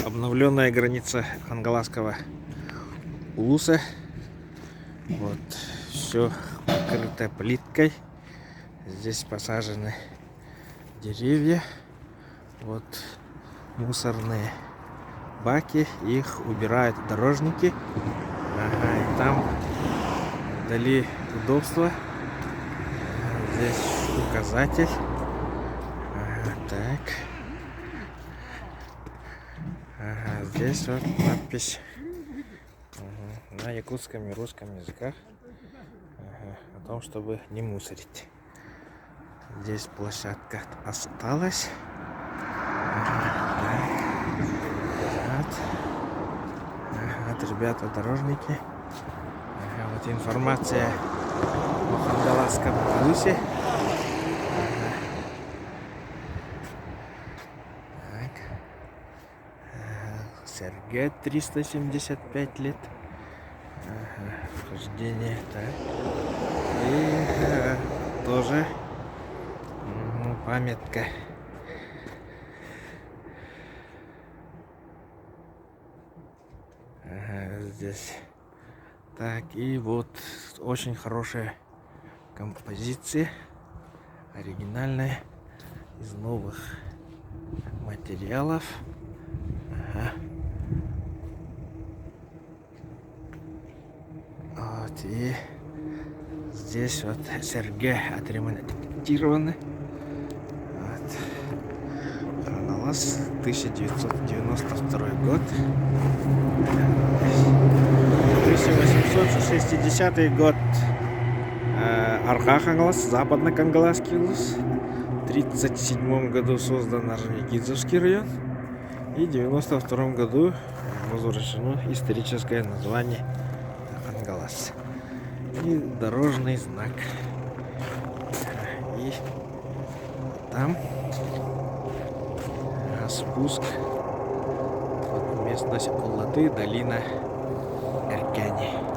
обновленная граница Хангаласского улуса. Вот, все покрыто плиткой. Здесь посажены деревья. Вот мусорные баки, их убирают дорожники. Ага, и там вдали удобства. Здесь указатель. Ага, так. Ага, здесь вот надпись на якутском и русском языках о том, чтобы не мусорить. Здесь площадка осталась. Ага, вот ребята дорожники. Ага, вот информация о Хангаласском улусе. Сергей 375 лет. Рождение, так. И тоже памятка. Здесь. Так, и вот очень хорошая композиция. Оригинальная. Из новых материалов. Ага. Вот, и здесь вот Сергей отремонтированы. Вот. Хангалас, 1992 год. 1860 год. Арха Хангалас, Западно-Кангаласский улус. В 1937 году создан Орджоникидзевский район. И в 1992 году возвращено историческое название Хангалас. И дорожный знак. И там спуск. Вот местность Улаты, долина Эркяни.